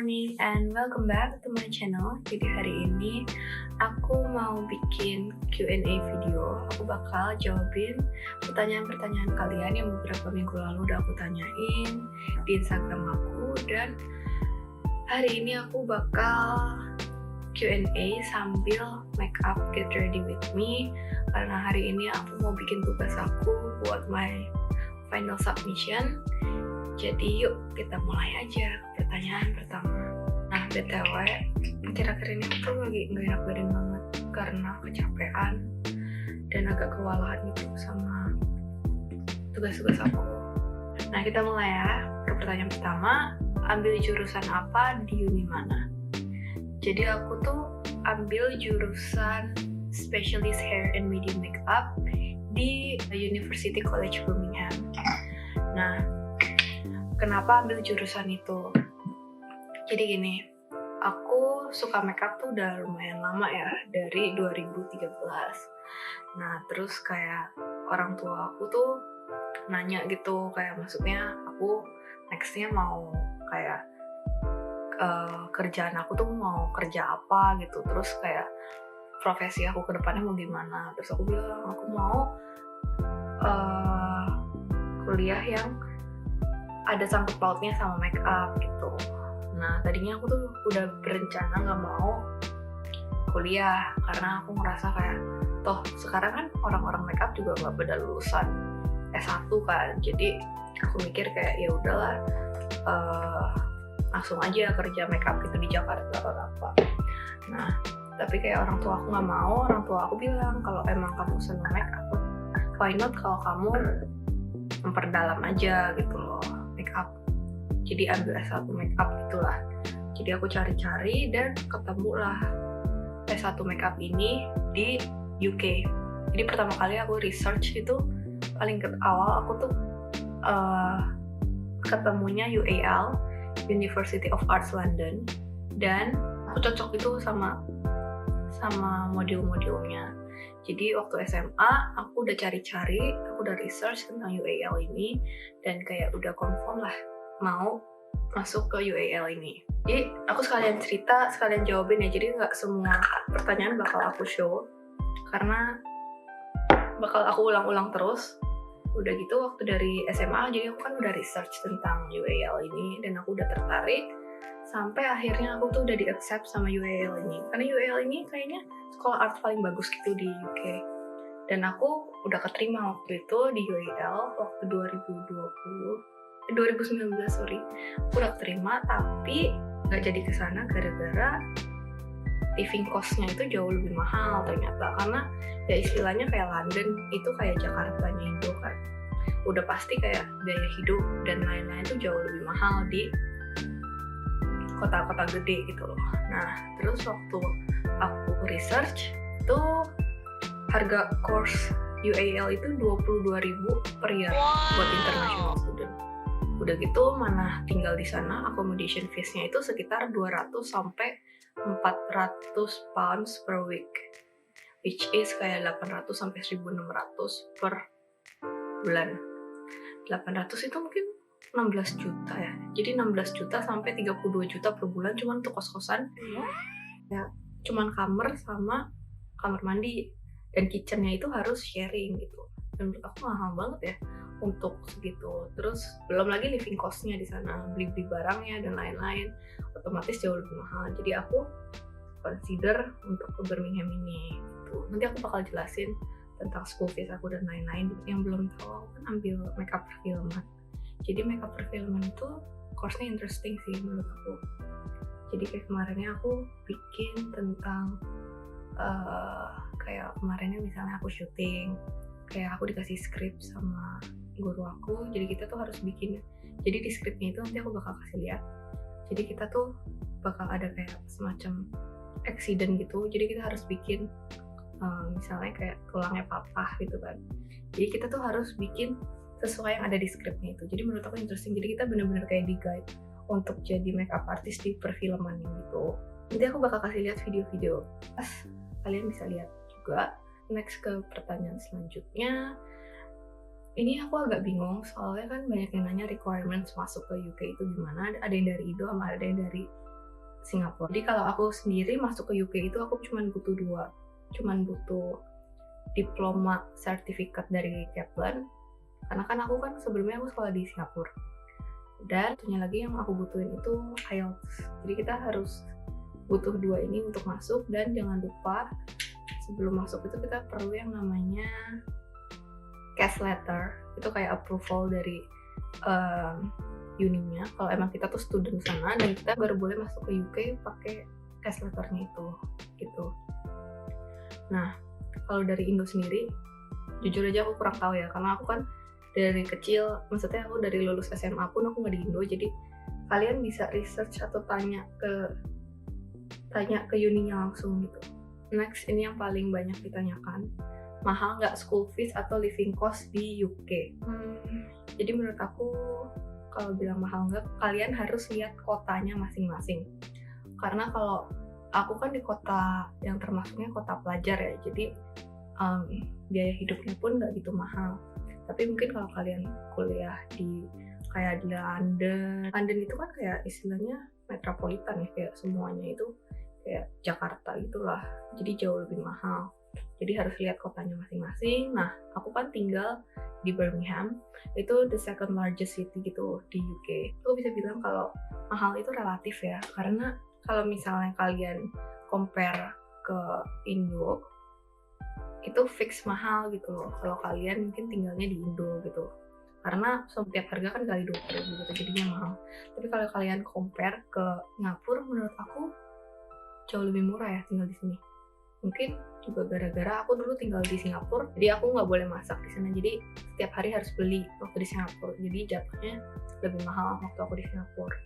morning and welcome back to my channel. Jadi hari ini aku mau bikin Q&A video. Aku bakal jawabin pertanyaan-pertanyaan kalian yang beberapa minggu lalu udah aku tanyain di Instagram aku. Dan hari ini aku bakal Q&A sambil make up get ready with me, karena hari ini aku mau bikin tugas aku buat my final submission. Jadi yuk kita mulai aja pertanyaan pertama. Nah BTW, akhir-akhir ini aku tuh lagi gak enak badan banget karena kecapean dan agak kewalahan gitu sama tugas-tugas aku. Nah kita mulai ya ke pertanyaan pertama. Ambil jurusan apa di uni mana? Jadi aku tuh ambil jurusan Specialist Hair and Medium Makeup di University College Birmingham. Nah, kenapa ambil jurusan itu? Jadi gini, aku suka makeup tuh udah lumayan lama ya, dari 2013. Nah, terus kayak orang tua aku tuh nanya gitu, kayak maksudnya aku nextnya mau kayak kerjaan aku tuh mau kerja apa gitu, terus kayak profesi aku ke depannya mau gimana. Terus aku bilang aku mau kuliah yang ada sangkut pautnya sama make up gitu. Nah tadinya aku tuh udah berencana gak mau kuliah karena aku ngerasa kayak toh sekarang kan orang-orang make up juga gak pada lulusan S1 kan, jadi aku mikir kayak ya udahlah langsung aja kerja make up gitu di Jakarta atau apa. Nah tapi kayak orang tua aku gak mau. Orang tua aku bilang kalau emang kamu seneng make up, why not kalau kamu memperdalam aja gitu loh make up, jadi ambil S1 make up gitulah. Jadi aku cari-cari dan ketemulah S1 make up ini di UK. Jadi pertama kali aku research itu paling awal aku tuh ketemunya UAL, University of Arts London, dan aku cocok itu sama modul-modulnya. Jadi waktu SMA aku udah cari-cari, aku udah research tentang UAL ini dan kayak udah confirm lah mau masuk ke UAL ini. Jadi aku sekalian cerita, sekalian jawabin ya. Jadi nggak semua pertanyaan bakal aku show karena bakal aku ulang-ulang terus. Udah gitu waktu dari SMA, jadi aku kan udah research tentang UAL ini dan aku udah tertarik. Sampai akhirnya aku tuh udah di-accept sama UAL ini. Karena UAL ini kayaknya sekolah art paling bagus gitu di UK. Dan aku udah keterima waktu itu di UAL waktu 2019 sorry. Aku udah keterima tapi gak jadi kesana gara-gara living cost-nya itu jauh lebih mahal ternyata. Karena ya istilahnya kayak London itu kayak Jakartanya Indo kan. Udah pasti kayak biaya hidup dan lain-lain tuh jauh lebih mahal di kota-kota gede gitu loh. Nah terus waktu aku research itu harga course UAL itu 22.000 per year buat international student. Udah gitu mana tinggal di sana accommodation fees-nya itu sekitar 200 sampai 400 pounds per week, which is kayak 800 sampai 1.600 per bulan. 800 itu mungkin 16 juta ya. Jadi 16 juta sampai 32 juta per bulan cuman untuk kos-kosan. Ya, cuman kamar sama kamar mandi dan kitchennya itu harus sharing gitu. Dan menurut aku mahal banget ya untuk segitu. Terus belum lagi living cost-nya di sana, beli barangnya dan lain-lain, otomatis jauh lebih mahal. Jadi aku consider untuk ke Birmingham ini gitu. Nanti aku bakal jelasin tentang school fees aku dan lain-lain. Yang belum tahu aku kan ambil makeup perfilman. Jadi makeup perfilman itu course-nya interesting sih menurut aku. Jadi kayak kemarinnya aku bikin tentang kayak kemarinnya misalnya aku syuting, kayak aku dikasih skrip sama guru aku, jadi kita tuh harus bikin. Jadi di skripnya itu nanti aku bakal kasih lihat. Jadi kita tuh bakal ada kayak semacam accident gitu. Jadi kita harus bikin misalnya kayak tulangnya patah gitu kan. Jadi kita tuh harus bikin sesuai yang ada di skripnya itu. Jadi menurut aku interesting. Jadi kita bener-bener kayak di guide untuk jadi makeup artist di perfilman gitu. Nanti aku bakal kasih lihat video-video. Kalian bisa lihat juga. Next ke pertanyaan selanjutnya. Ini aku agak bingung soalnya kan banyak yang nanya requirements masuk ke UK itu gimana. Ada yang dari Indo sama ada yang dari Singapura. Jadi kalau aku sendiri masuk ke UK itu aku cuman butuh diploma sertifikat dari Kaplan, karena kan aku kan sebelumnya aku sekolah di Singapura. Dan satunya lagi yang aku butuhin itu IELTS. Jadi kita harus butuh 2 ini untuk masuk, dan jangan lupa sebelum masuk itu kita perlu yang namanya case letter. Itu kayak approval dari uninya kalau emang kita tuh student sana, dan kita baru boleh masuk ke UK pakai case letternya itu gitu. Nah, kalau dari Indo sendiri jujur aja aku kurang tahu ya, karena aku kan dari kecil, maksudnya aku dari lulus SMA pun aku nggak di Indo. Jadi kalian bisa research atau tanya ke uninya langsung gitu. Next, ini yang paling banyak ditanyakan, mahal nggak school fees atau living cost di UK? Jadi menurut aku kalau bilang mahal nggak, kalian harus lihat kotanya masing-masing. Karena kalau aku kan di kota yang termasuknya kota pelajar ya, jadi biaya hidupnya pun nggak gitu mahal. Tapi mungkin kalau kalian kuliah di kayak di London itu kan kayak istilahnya metropolitan ya, kayak semuanya itu kayak Jakarta gitulah, jadi jauh lebih mahal. Jadi harus lihat kotanya masing-masing. Nah, aku kan tinggal di Birmingham, itu the second largest city gitu di UK. Aku bisa bilang kalau mahal itu relatif ya, karena kalau misalnya kalian compare ke Indo, itu fix mahal gitu loh kalau kalian mungkin tinggalnya di Indo gitu, karena setiap harga kan kali 20.000 gitu, jadinya mahal. Tapi kalau kalian compare ke Singapura, menurut aku jauh lebih murah ya tinggal di sini. Mungkin juga gara-gara aku dulu tinggal di Singapura, jadi aku nggak boleh masak di sana, jadi setiap hari harus beli waktu di Singapura, jadi jatuhnya lebih mahal waktu aku di Singapura.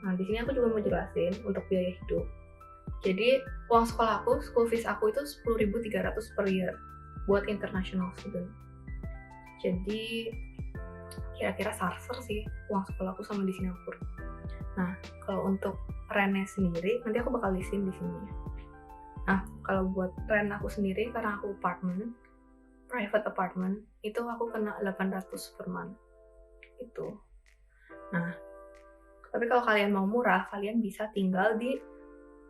Nah, di sini aku juga mau jelasin untuk biaya hidup. Jadi uang sekolah aku, school fees aku itu 10.300 per year buat international student. Jadi kira-kira sarser sih uang sekolah aku sama di Singapura. Nah, kalau untuk rentnya sendiri nanti aku bakal lisin di sini. Nah, kalau buat rent aku sendiri, karena aku private apartment, itu aku kena 800 per month gitu. Nah, tapi kalau kalian mau murah, kalian bisa tinggal di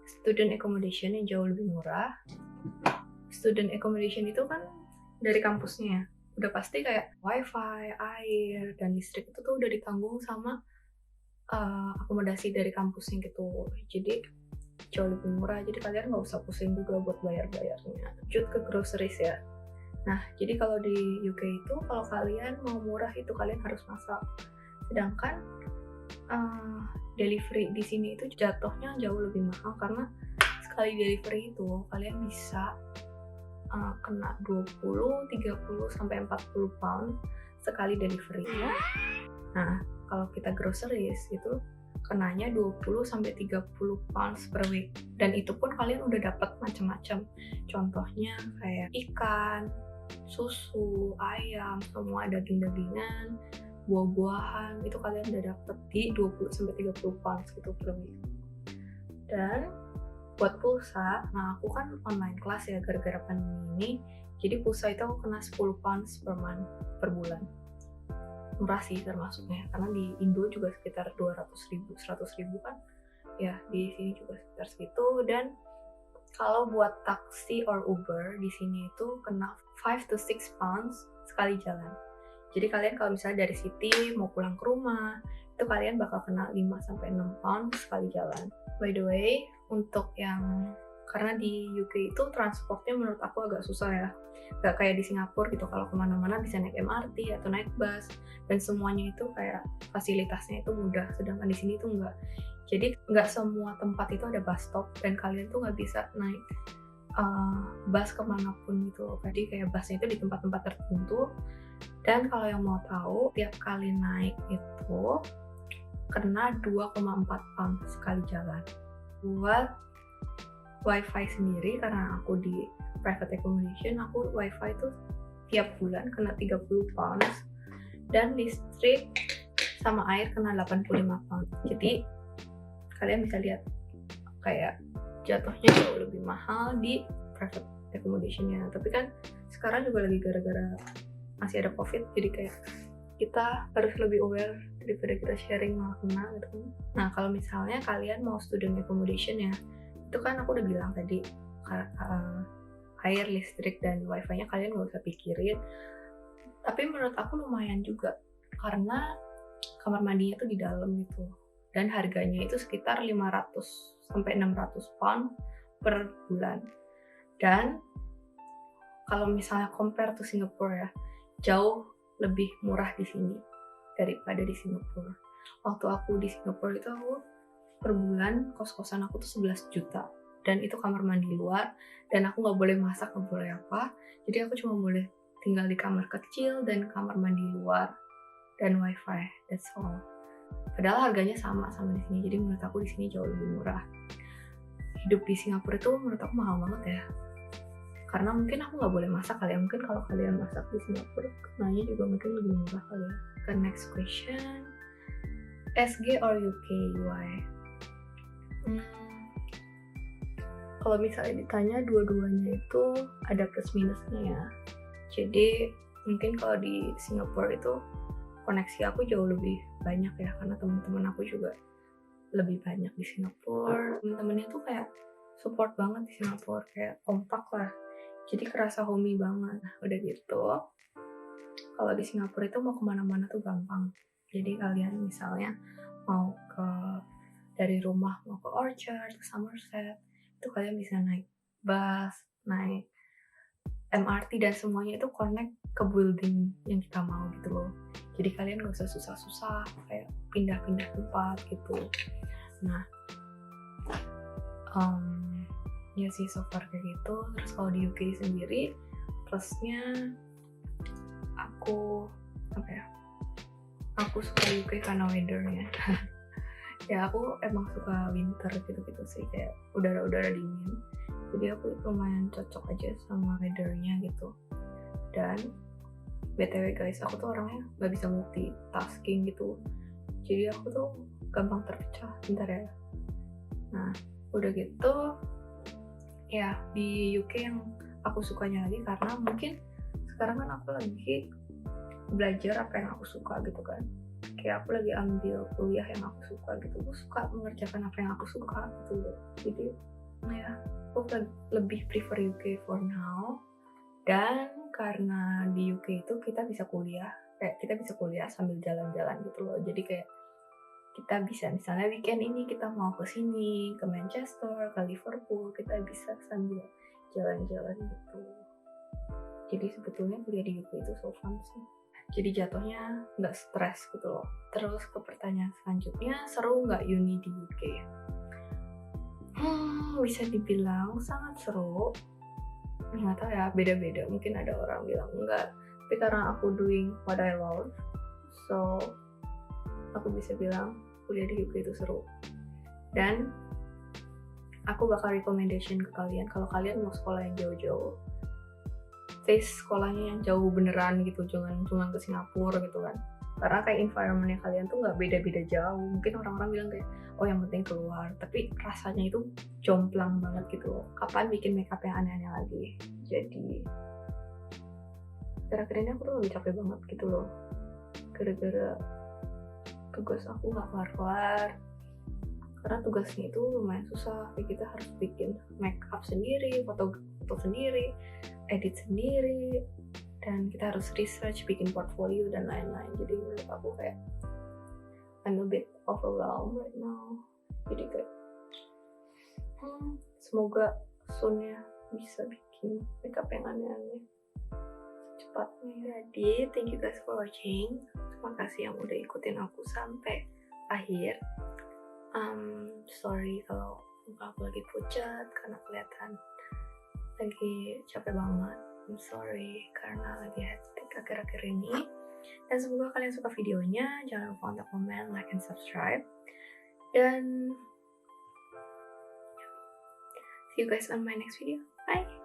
student accommodation yang jauh lebih murah. Student accommodation itu kan dari kampusnya, udah pasti kayak wifi, air, dan listrik itu tuh udah ditanggung sama akomodasi dari kampusnya gitu. Jadi jauh lebih murah, jadi kalian nggak usah pusing juga buat bayar-bayarnya. Lanjut ke groceries ya. Nah, jadi kalau di UK itu kalau kalian mau murah itu kalian harus masak. Sedangkan delivery di sini itu jatuhnya jauh lebih mahal, karena sekali delivery itu kalian bisa kena 20, 30 sampai 40 pound sekali delivery. Nah, kalau kita groceries itu kenanya 20 sampai 30 pounds per week, dan itu pun kalian udah dapat macam-macam. Contohnya kayak ikan, susu, ayam, semua daging-dagingan, buah-buahan, itu kalian udah dapet di 20 sampai 30 pounds gitu per week. Dan buat pulsa, nah aku kan online class ya gara-gara pandemi ini, jadi pulsa itu aku kena 10 pounds per month, per bulan. Murah sih termasuknya, karena di Indo juga sekitar 200.000, 100.000 kan ya, di sini juga sekitar segitu. Dan kalau buat taksi or Uber di sini itu kena 5 to 6 pounds sekali jalan. Jadi kalian kalau misalnya dari city mau pulang ke rumah, itu kalian bakal kena 5 sampai 6 pounds sekali jalan. By the way, untuk yang karena di UK itu transportnya menurut aku agak susah ya, gak kayak di Singapura gitu, kalau kemana-mana bisa naik MRT atau naik bus, dan semuanya itu kayak fasilitasnya itu mudah. Sedangkan di sini tuh enggak, jadi nggak semua tempat itu ada bus stop, dan kalian tuh nggak bisa naik bus kemanapun gitu. Jadi kayak busnya itu di tempat-tempat tertentu. Dan kalau yang mau tahu, tiap kali naik itu kena 2,4 pound sekali jalan. Buat wifi sendiri, karena aku di private accommodation, aku wifi itu tiap bulan kena 30 pounds, dan listrik sama air kena 85 pounds. Jadi kalian bisa lihat kayak jatuhnya jauh lebih mahal di private accommodationnya. Tapi kan sekarang juga lagi gara-gara masih ada COVID, jadi kayak kita harus lebih aware daripada kita sharing malah kena gitu. Nah kalau misalnya kalian mau student accommodation ya, itu kan aku udah bilang tadi air, listrik, dan wifi-nya kalian nggak usah pikirin. Tapi menurut aku lumayan juga karena kamar mandinya tuh di dalam gitu, dan harganya itu sekitar 500 sampai 600 pound per bulan. Dan kalau misalnya compare to Singapore ya, jauh lebih murah di sini daripada di Singapura. Waktu aku di Singapura itu aku per bulan kos-kosan aku tuh 11 juta, dan itu kamar mandi luar, dan aku nggak boleh masak, nggak boleh apa, jadi aku cuma boleh tinggal di kamar kecil dan kamar mandi luar dan wifi, that's all. Padahal harganya sama di sini, jadi menurut aku di sini jauh lebih murah. Hidup di Singapura itu menurut aku mahal banget ya, karena mungkin aku nggak boleh masak kali ya. Mungkin kalau kalian masak di Singapura kenanya juga mungkin lebih murah kali ya. Ke next question, SG or UK UI? Kalau misalnya ditanya, dua-duanya itu ada plus minusnya ya. Jadi mungkin kalau di Singapura itu koneksi aku jauh lebih banyak ya, karena teman-teman aku juga lebih banyak di Singapura. Temen-temennya tuh kayak support banget di Singapura, kayak kompak lah. Jadi kerasa homey banget. Udah gitu, kalau di Singapura itu mau kemana-mana tuh gampang. Jadi kalian misalnya mau dari rumah mau ke Orchard, ke Somerset, itu kalian bisa naik bus, naik MRT, dan semuanya itu connect ke building yang kita mau gitu loh. Jadi kalian gak usah susah-susah kayak pindah-pindah tempat gitu. Nah, ya sih so far kayak gitu. Terus kalau di UK sendiri, plusnya aku suka UK karena weathernya. Ya aku emang suka winter gitu-gitu sih, kayak udara-udara dingin. Jadi aku lumayan cocok aja sama weathernya gitu. Dan BTW guys, aku tuh orangnya gak bisa multitasking gitu. Jadi aku tuh gampang terpecah, bentar ya. Nah, udah gitu ya, di UK yang aku sukanya lagi karena mungkin sekarang kan aku lagi belajar apa yang aku suka gitu kan. Kayak aku lagi ambil kuliah yang aku suka gitu. Aku suka mengerjakan apa yang aku suka gitu loh. Jadi ya, aku lebih prefer UK for now. Dan karena di UK itu kita bisa kuliah sambil jalan-jalan gitu loh. Jadi kayak kita bisa misalnya weekend ini kita mau ke sini, ke Manchester, ke Liverpool, kita bisa sambil jalan-jalan gitu. Jadi sebetulnya kuliah di UK itu so fun sih. Jadi jatuhnya nggak stres gitu loh. Terus ke pertanyaan selanjutnya, seru nggak uni di UK? Bisa dibilang sangat seru. Nggak tahu ya, beda-beda. Mungkin ada orang bilang enggak. Tapi karena aku doing what I love, so aku bisa bilang kuliah di UK itu seru. Dan aku bakal recommendation ke kalian, kalau kalian mau sekolah yang jauh-jauh, face sekolahnya yang jauh beneran gitu, jangan cuma ke Singapura gitu kan. Karena kayak environmentnya kalian tuh nggak beda-beda jauh. Mungkin orang-orang bilang kayak, oh yang penting keluar, tapi rasanya itu jomplang banget gitu loh. Kapan bikin makeup yang aneh-aneh lagi? Jadi kira-kira ini aku tuh lebih capek banget gitu loh, gara-gara tugas aku nggak kelar-kelar. Karena tugasnya itu lumayan susah, kayak kita harus bikin makeup sendiri, foto sendiri, edit sendiri, dan kita harus research, bikin portfolio dan lain-lain. Jadi menurut aku kayak I'm a bit overwhelmed right now. Jadi kayak semoga soon-nya bisa bikin makeup yang aneh-aneh secepatnya. Jadi thank you guys for watching. Terima kasih yang udah ikutin aku sampai akhir. Sorry kalau muka aku lagi pucat karena kelihatan lagi capek banget. I'm sorry karena lagi hectic akhir-akhir ini. Dan semoga kalian suka videonya. Jangan lupa untuk komen, like, and subscribe. Dan see you guys on my next video. Bye!